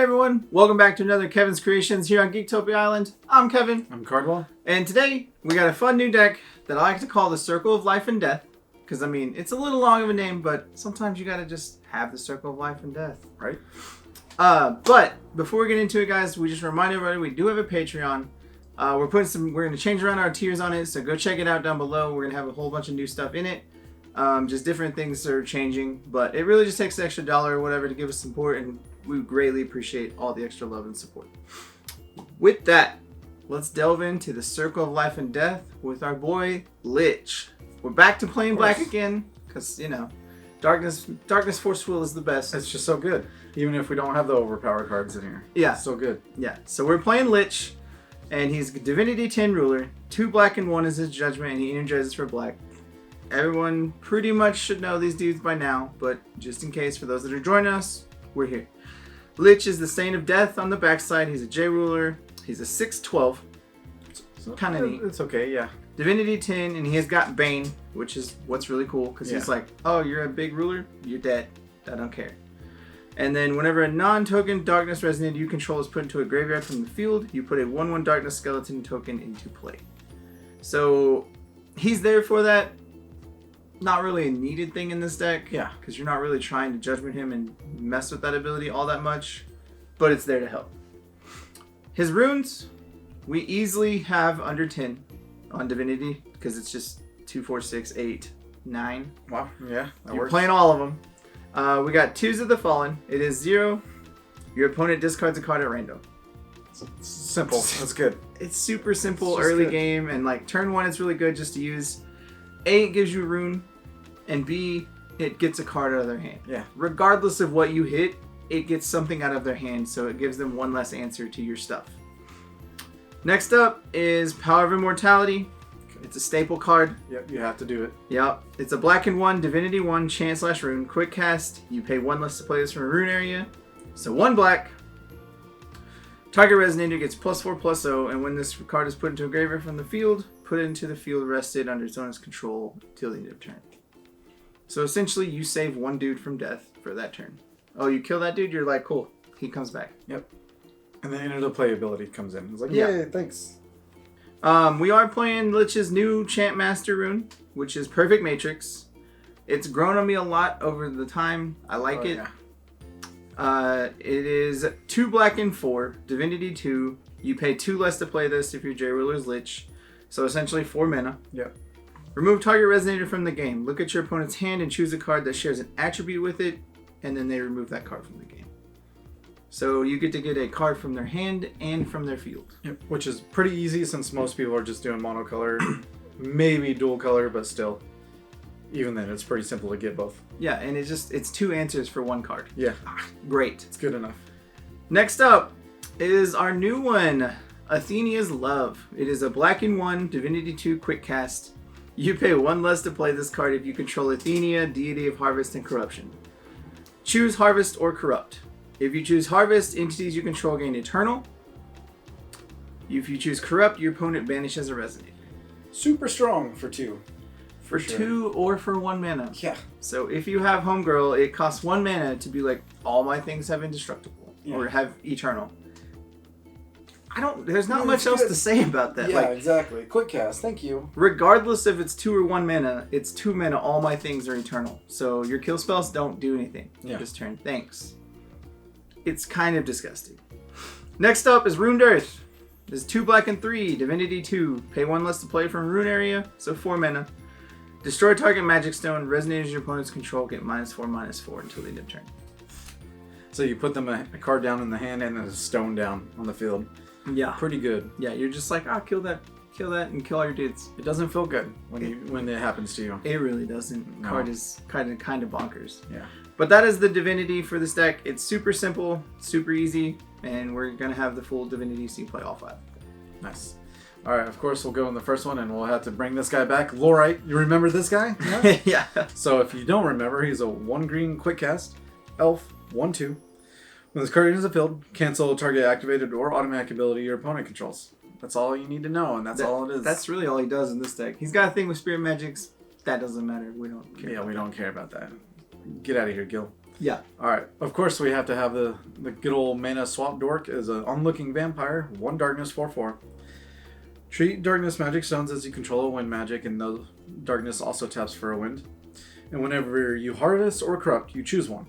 Hey everyone, welcome back to another Kevin's Creations here on Geektopia Island. I'm Kevin. I'm Cardwell. And today, we got a fun new deck that I like to call the Circle of Life and Death. Because, I mean, it's a little long of a name, but sometimes you gotta just have the Circle of Life and Death. Right. But, before we get into it, guys, we just remind everybody we do have a Patreon. We're gonna change around our tiers on it, so go check it out down below. We're gonna have a whole bunch of new stuff in it. Just different things are changing, but it really just takes an extra $1 or whatever to give us support, and we greatly appreciate all the extra love and support. With that, let's delve into the Circle of Life and Death with our boy Lich. We're back to playing black again, because, you know, Darkness Force Will is the best. It's just so good. Even if we don't have the overpower cards in here. Yeah. It's so good. Yeah. So we're playing Lich, and he's Divinity 10 ruler. 2 black and 1 is his judgment, and he energizes for black. Everyone pretty much should know these dudes by now, but just in case, for those that are joining us, we're here. Lich is the Saint of Death on the backside. He's a J ruler. He's a 6/12. So, kind of neat. It's okay, yeah. Divinity 10, and he has got Bane, which is what's really cool, because he's like, oh, you're a big ruler? You're dead. I don't care. And then whenever a non-token Darkness Resonator you control is put into a graveyard from the field, you put a 1/1 Darkness Skeleton token into play. So, he's there for that. Not really a needed thing in this deck. Yeah. Because you're not really trying to judgment him and mess with that ability all that much. But it's there to help. His runes, we easily have under 10 on Divinity. Because it's just 2, 4, 6, 8, 9. Wow, yeah, that You're works. playing all of them. We got 2s of the Fallen. It is 0. Your opponent discards a card at random. It's simple. That's good. It's super simple It's early good. game. And like turn 1, it's really good just to use. A, it gives you a rune. And B, it gets a card out of their hand. Yeah. Regardless of what you hit, it gets something out of their hand, so it gives them one less answer to your stuff. Next up is Power of Immortality. It's a staple card. Yep, you have to do it. Yep. It's a black and 1, Divinity 1, Chant/Rune, quick cast. You pay 1 less to play this from a rune area. So 1 black. Target Resonator gets +4/+0, and when this card is put into a graveyard from the field, put it into the field rested under its owner's control till the end of turn. So essentially, you save 1 dude from death for that turn. Oh, you kill that dude, you're like, cool. He comes back. Yep. And then enter the play ability comes in. It's like, Yeah. yeah, thanks. We are playing Lich's new Chant Master rune, which is Perfect Matrix. It's grown on me a lot over the time. I like it. Yeah. It is 2 black and 4, Divinity 2. You pay 2 less to play this if your J Ruler's Lich. So essentially 4 mana. Yep. Remove target Resonator from the game. Look at your opponent's hand and choose a card that shares an attribute with it, and then they remove that card from the game. So you get to get a card from their hand and from their field. Yep. Which is pretty easy since most people are just doing monocolor, maybe dual color, but still. Even then, it's pretty simple to get both. Yeah, and it's 2 answers for 1 card. Yeah. Great. It's good enough. Next up is our new one, Athenia's Love. It is a black and 1, Divinity 2 quick cast. You pay 1 less to play this card if you control Athenia, Deity of Harvest and Corruption. Choose Harvest or Corrupt. If you choose Harvest, entities you control gain Eternal. If you choose Corrupt, your opponent banishes a Resonator. Super strong for 2. For sure. 2 or for 1 mana. Yeah. So if you have Homegirl, it costs 1 mana to be like, all my things have Indestructible. Yeah. Or have Eternal. There's not Yeah, much it's else good. to say about that. Yeah, Like, exactly. Quick cast. Thank you. regardless if it's 2 or 1 mana, it's 2 mana, all my things are eternal. So your kill spells don't do anything this turn. Thanks. It's kind of disgusting. Next up is Rune Deck. This is 2 black and 3, Divinity 2. Pay 1 less to play from rune area, so 4 mana. Destroy target magic stone, resonators your opponent's control, get -4/-4 until the end of turn. So you put them a card down in the hand and then a stone down on the field. Yeah. Pretty good. Yeah, you're just like, kill that, and kill all your dudes. It doesn't feel good when it happens to you. It really doesn't. No. Card is kind of bonkers. Yeah. But that is the Divinity for this deck. It's super simple, super easy, and we're going to have the full Divinity so you play all 5. Nice. All right, of course, we'll go in the first one, and we'll have to bring this guy back. Laurite, you remember this guy? Yeah. Yeah. So if you don't remember, he's a 1 green quick cast, elf, 1/2. When this card enters the field, cancel target activated or automatic ability your opponent controls. That's all you need to know, and that's all it is. That's really all he does in this deck. He's got a thing with Spirit Magics. That doesn't matter. We don't care. Yeah, we don't care about that. Get out of here, Gil. Yeah. Alright, of course we have to have the good old mana swap dork is an Onlooking Vampire, 1 darkness, 4/4. Treat darkness magic stones as you control a wind magic, and the darkness also taps for a wind. And whenever you harvest or corrupt, you choose one.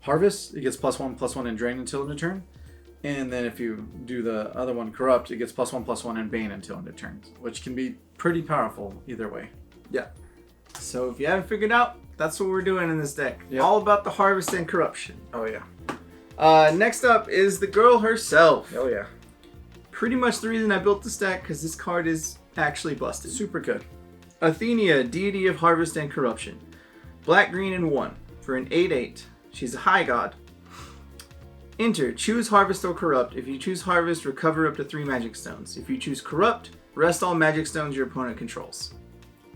Harvest, it gets +1/+1 in drain until end of turn. And then if you do the other one, corrupt, it gets +1/+1 in bane until end of turn, which can be pretty powerful either way. Yeah. So if you haven't figured out, that's what we're doing in this deck. Yep. All about the harvest and corruption. Oh yeah. Next up is the girl herself. Oh yeah. Pretty much the reason I built this deck, because this card is actually busted. Super good. Athenia, Deity of Harvest and Corruption. Black, green, and 1 for an 8/8. She's a high god. Enter, choose Harvest or Corrupt. If you choose Harvest, recover up to 3 magic stones. If you choose Corrupt, rest all magic stones your opponent controls.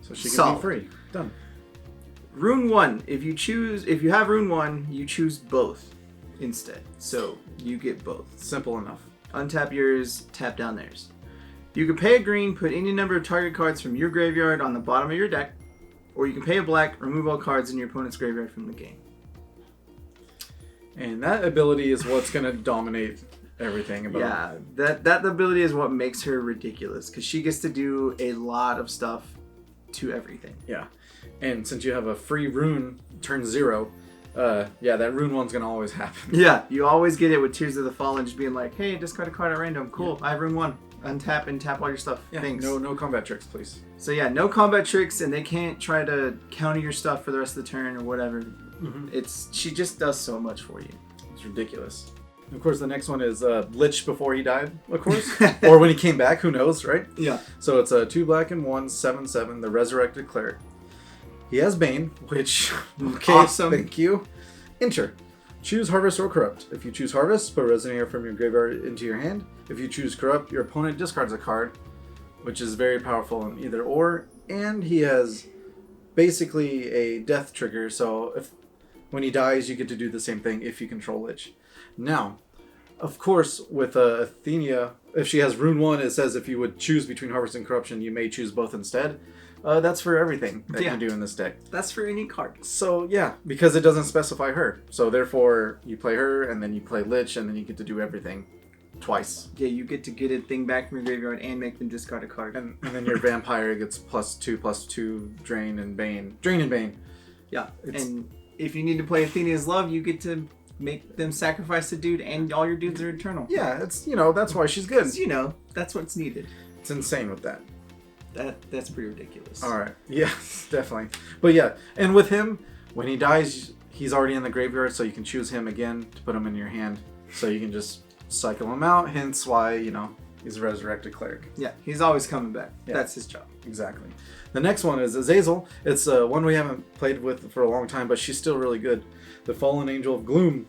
So she can Solid. be free. Done. Rune 1, if you have Rune 1, you choose both instead. So you get both. Simple enough. Untap yours, tap down theirs. You can pay a green, put any number of target cards from your graveyard on the bottom of your deck, or you can pay a black, remove all cards in your opponent's graveyard from the game. And that ability is what's going to dominate everything about Yeah, that ability is what makes her ridiculous, because she gets to do a lot of stuff to everything. Yeah. And since you have a free rune, turn 0, yeah, that rune one's going to always happen. Yeah, you always get it with Tears of the Fallen just being like, hey, discard a card at random. Cool, I have Rune 1. Untap and tap all your stuff. Yeah, Thanks. no combat tricks, please. So yeah, no combat tricks, and they can't try to counter your stuff for the rest of the turn or whatever. She just does so much for you. It's ridiculous. Of course, the next one is Lich before he died, of course. Or when he came back, who knows, right? Yeah. So it's a 2 black and 1, 7/7, the Resurrected Cleric. He has Bane, which, okay, Awesome. Thank you. Enter. Choose Harvest or Corrupt. If you choose Harvest, put a Resonator from your graveyard into your hand. If you choose Corrupt, your opponent discards a card, which is very powerful in either or. And he has basically a death trigger, so if when he dies, you get to do the same thing if you control Lich. Now, of course, with Athenia, if she has Rune 1, it says if you would choose between Harvest and Corruption, you may choose both instead. That's for everything that you do in this deck. That's for any card. So, yeah, because it doesn't specify her. So, therefore, you play her, and then you play Lich, and then you get to do everything twice. Yeah, you get to get a thing back from your graveyard and make them discard a card. And then your Vampire gets +2/+2 Drain and Bane. Drain and Bane. Yeah, and if you need to play Athena's Love, you get to make them sacrifice a dude, and all your dudes are eternal. Yeah, it's, that's why she's good. 'Cause, that's what's needed. It's insane with that. That's pretty ridiculous. All right. Yes, definitely. But yeah, and with him, when he dies, he's already in the graveyard, so you can choose him again to put him in your hand. So you can just cycle him out, hence why, he's a Resurrected Cleric. Yeah, he's always coming back. Yeah. That's his job. Exactly. The next one is Azazel. It's one we haven't played with for a long time, but she's still really good. The Fallen Angel of Gloom.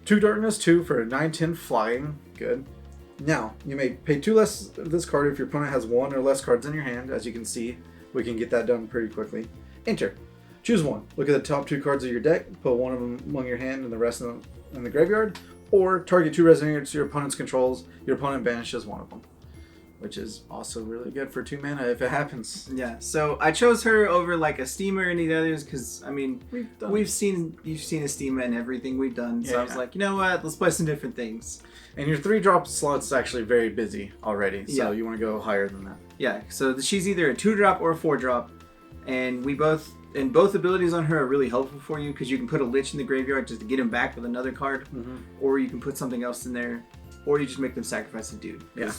2 darkness, 2 for a 9/10 flying. Good. Now, you may pay 2 less of this card if your opponent has 1 or less cards in your hand. As you can see, we can get that done pretty quickly. Enter. Choose one. Look at the top 2 cards of your deck. Put one of them among your hand and the rest in the graveyard. Or target 2 Resonators to your opponent's controls. Your opponent banishes one of them. Which is also really good for 2 mana if it happens. Yeah, so I chose her over like a Steamer or any of the others because, you've seen a Steamer and everything we've done. So I was like, you know what, let's play some different things. And your 3-drop slot's actually very busy already, so you want to go higher than that. Yeah, so she's either a 2-drop or a 4-drop, and both abilities on her are really helpful for you because you can put a Lich in the graveyard just to get him back with another card, or you can put something else in there, or you just make them sacrifice a dude. Yeah.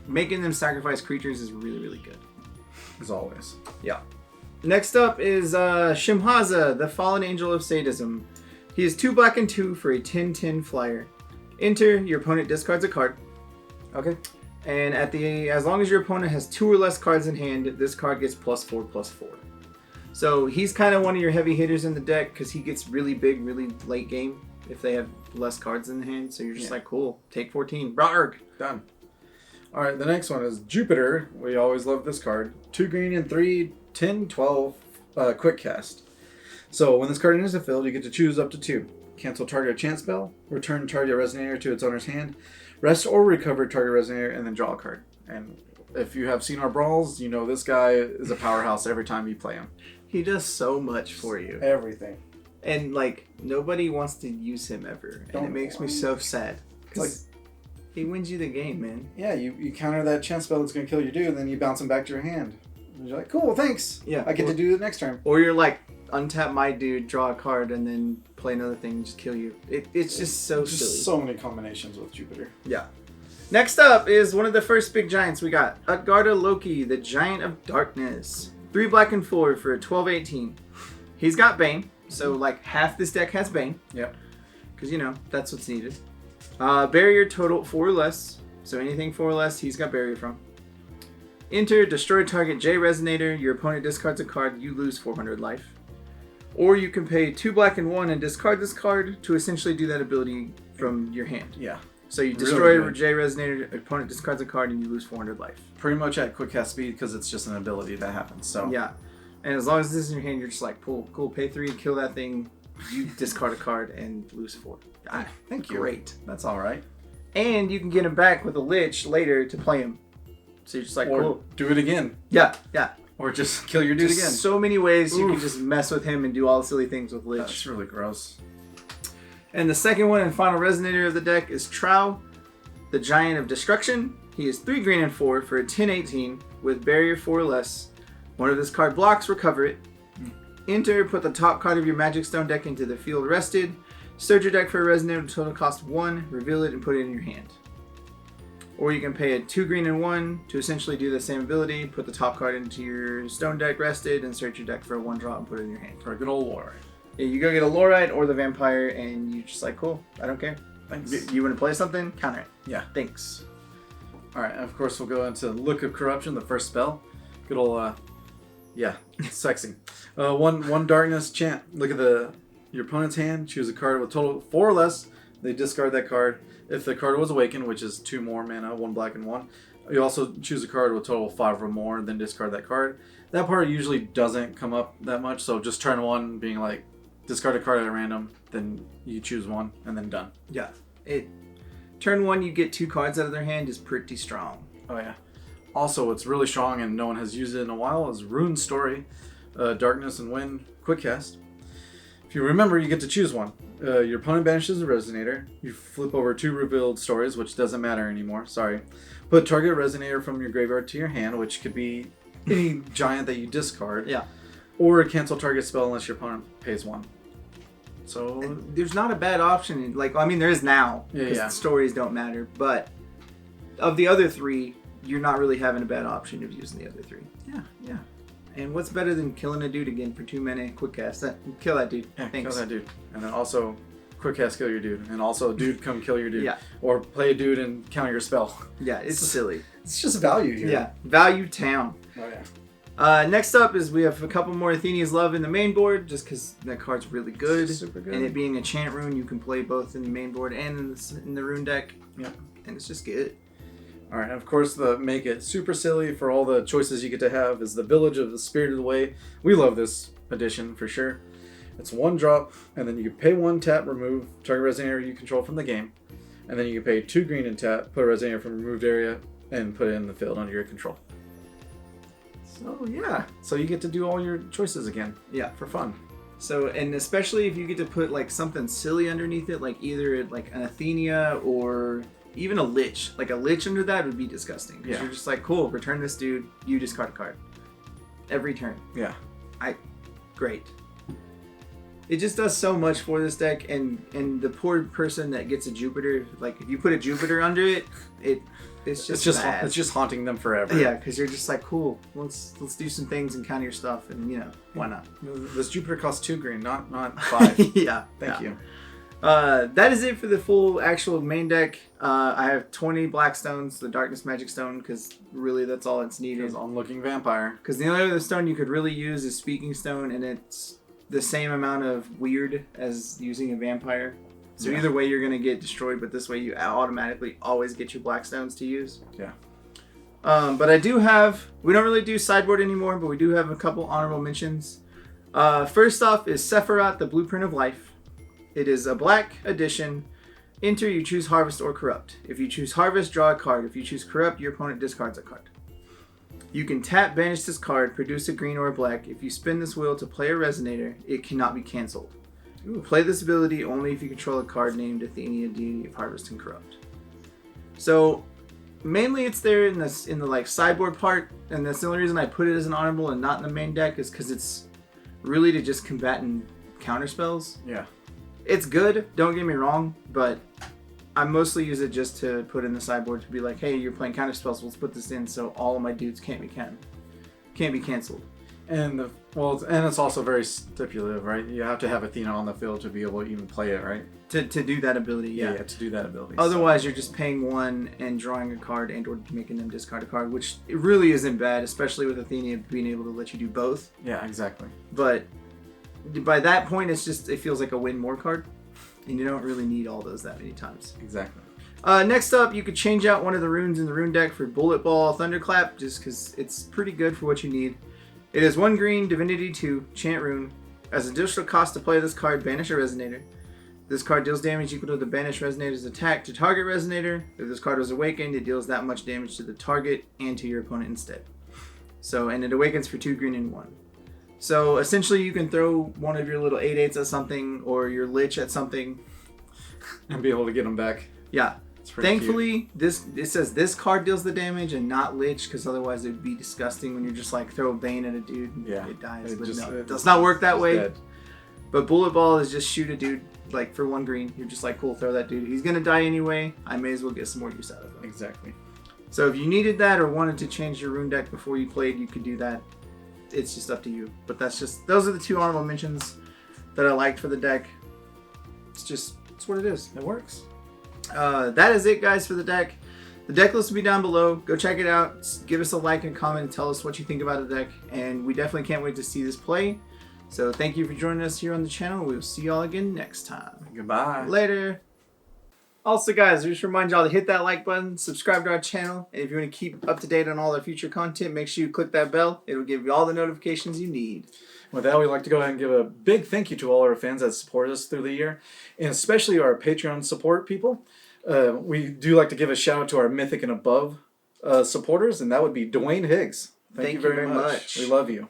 Making them sacrifice creatures is really, really good. As always. Yeah. Next up is Shemhaza, the Fallen Angel of Sadism. He is 2 black and 2 for a 10/10 flyer. Enter, your opponent discards a card. Okay. And as long as your opponent has 2 or less cards in hand, this card gets +4/+4. So he's kind of one of your heavy hitters in the deck because he gets really big, really late game if they have less cards in the hand. So you're just like, cool, take 14. Brarg. Done. Alright, the next one is Jupiter. We always love this card. 2 green and 3, 10, 12, quick cast. So when this card enters the field, you get to choose up to 2. Cancel target chance spell, return target Resonator to its owner's hand, rest or recover target Resonator, and then draw a card. And if you have seen our brawls, you know this guy is a powerhouse every time you play him. He does so much for you. Everything. And like nobody wants to use him ever, and it makes me so sad because he wins you the game, man. Yeah, you counter that chance spell that's gonna kill your dude, and then you bounce him back to your hand. And you're like, cool, thanks. Yeah, I get to do it next turn. Or you're like, untap my dude, draw a card, and then play another thing, and just kill you. It's just so silly. So many combinations with Jupiter. Yeah. Next up is one of the first big giants we got. Utgarda Loki, the Giant of Darkness. 3 black and 4 for a 12/18. He's got Bane, so like half this deck has Bane. Yep. Because, you know, that's what's needed. Barrier total 4 or less. So anything 4 or less, he's got barrier from. Enter, destroy target J Resonator. Your opponent discards a card, you lose 400 life. Or you can pay 2 black and 1 and discard this card to essentially do that ability from your hand. Yeah. So you destroy really J Resonator, opponent discards a card, and you lose 400 life. Pretty much at quick cast speed because it's just an ability that happens. So yeah. And as long as this is in your hand, you're just like, cool, pay 3, kill that thing, you discard a card, and lose 4. Thank you. Great. That's all right. And you can get him back with a Lich later to play him. So you're just like, or cool. do it again. Yeah. Or just kill your dude Just again. So many ways you can just mess with him and do all the silly things with Lich. That's really gross. And the second one and final Resonator of the deck is Trou, the Giant of Destruction. He is 3 green and 4 for a 10/18 with barrier 4 or less. One of this card blocks, recover it. Enter, put the top card of your Magic Stone deck into the field rested. Search your deck for a Resonator, total cost 1, reveal it, and put it in your hand. Or you can pay a 2 green and 1 to essentially do the same ability. Put the top card into your stone deck rested and search your deck for a 1-drop and put it in your hand. For a good old Laurite. Yeah, you go get a Laurite or the Vampire and you just like, cool, I don't care. Thanks. You want to play something? Counter it. Yeah. Thanks. Alright, and of course we'll go into Look of Corruption, the first spell. Good old, sexy. One darkness chant. Look at your opponent's hand, choose a card with total 4 or less. They discard that card. If the card was awakened, which is 2 more mana, 1 black and 1, you also choose a card with total 5 or more, then discard that card. That part usually doesn't come up that much, so just turn 1 being like, discard a card at random, then you choose 1, and then done. Yeah. Turn 1, you get 2 cards out of their hand is pretty strong. Oh yeah. Also, what's really strong and no one has used it in a while is Rune Story, Darkness and Wind, Quick Cast. If you remember, you get to choose one. Your opponent banishes a Resonator. You flip over 2 revealed stories, which doesn't matter anymore. Sorry. Put target Resonator from your graveyard to your hand, which could be any giant that you discard. Yeah. Or cancel target spell unless your opponent pays 1. So there's not a bad option. There is now because Yeah. stories don't matter. But of the other 3, you're not really having a bad option of using the other 3. yeah. And what's better than killing a dude again for 2 mana? Quick cast. Kill that dude. Yeah, Thanks. kill that dude. And then also, quick cast, kill your dude. And also, dude, come kill your dude. Yeah. Or play a dude and counter your spell. Yeah, it's silly. It's just value here. Yeah, value town. Oh, yeah. Next up is we have a couple more Athenia's Love in the main board, just because that card's really good. Super good. And it being a chant rune, you can play both in the main board and in the rune deck. Yep. And it's just good. All right, and of course, the make it super silly for all the choices you get to have is the Village of the Spirited Away. We love this edition for sure. It's 1 drop, and then you can pay 1, tap, remove target Resonator you control from the game, and then you can pay 2 green and tap, put a Resonator from removed area, and put it in the field under your control. So yeah, so you get to do all your choices again. Yeah. For fun. So, and especially if you get to put like something silly underneath it, like either like an Athenia or even a Lich. Like a Lich under that would be disgusting. Because you're just like, cool, return this dude, you discard a card. Every turn. Yeah. Great. It just does so much for this deck, and the poor person that gets a Jupiter, like if you put a Jupiter under it, it's just bad. It's just haunting them forever. Yeah, because you're just like, cool, let's do some things and counter your stuff, and why not? This Jupiter costs 2 green, not 5. Yeah. Thank you. That is it for the full actual main deck. I have 20 black stones, the Darkness Magic Stone, because really that's all it's needed. Because Onlooking Vampire. Because the only other stone you could really use is Speaking Stone, and it's the same amount of weird as using a vampire. So either way you're going to get destroyed, but this way you automatically always get your black stones to use. Yeah. But I do have, we don't really do sideboard anymore, but we do have a couple honorable mentions. First off is Sephiroth, the Blueprint of Life. It is a black edition. Enter, you choose Harvest or Corrupt. If you choose Harvest, draw a card. If you choose Corrupt, your opponent discards a card. You can tap, banish this card, produce a green or a black. If you spin this wheel to play a Resonator, it cannot be cancelled. Ooh. Play this ability only if you control a card named Athenia, Deity of Harvest and Corrupt. So mainly it's there in the like sideboard part, and that's the only reason I put it as an honorable and not in the main deck is because it's really to just combat and counter spells. Yeah. It's good, don't get me wrong, but I mostly use it just to put in the sideboard to be like, hey, you're playing counter spells, let's put this in so all of my dudes can't be canceled. And it's also very stipulative, right? You have to have Athena on the field to be able to even play it, right? To do that ability, yeah. Yeah, to do that ability. Otherwise, you're just paying one and drawing a card and or making them discard a card, which it really isn't bad, especially with Athenia being able to let you do both. Yeah, exactly. But by that point, it feels like a win more card, and you don't really need all those that many times. Exactly. Next up, you could change out one of the runes in the Rune Deck for Bullet Ball Thunderclap, just because it's pretty good for what you need. It is 1 green, Divinity 2, Chant Rune. As additional cost to play this card, banish a Resonator. This card deals damage equal to the banished Resonator's attack to target Resonator. If this card was awakened, it deals that much damage to the target and to your opponent instead. So, and it awakens for 2 green and 1. So essentially you can throw one of your little 8/8s at something or your Lich at something. And be able to get them back. Yeah. Thankfully, it says this card deals the damage and not Lich, because otherwise it would be disgusting when you're just like throw a Bane at a dude and it dies. But no, it does not work that way. Dead. But Bullet Ball is just shoot a dude like for 1 green. You're just like, cool, throw that dude. He's gonna die anyway. I may as well get some more use out of him. Exactly. So if you needed that or wanted to change your Rune Deck before you played, you could do that. It's just up to you. But those are the 2 honorable mentions that I liked for the deck. It's what it is. It works. That is it, guys, for the deck. The deck list will be down below. Go check it out. Give us a like and comment and tell us what you think about the deck. And we definitely can't wait to see this play. So thank you for joining us here on the channel. We'll see y'all again next time. Goodbye. Later. Also, guys, just remind y'all to hit that like button, subscribe to our channel, and if you want to keep up to date on all our future content, make sure you click that bell. It'll give you all the notifications you need. With that, we'd like to go ahead and give a big thank you to all our fans that support us through the year, and especially our Patreon support people. We do like to give a shout out to our Mythic and Above supporters, and that would be Dwayne Higgs. Thank you very much. We love you.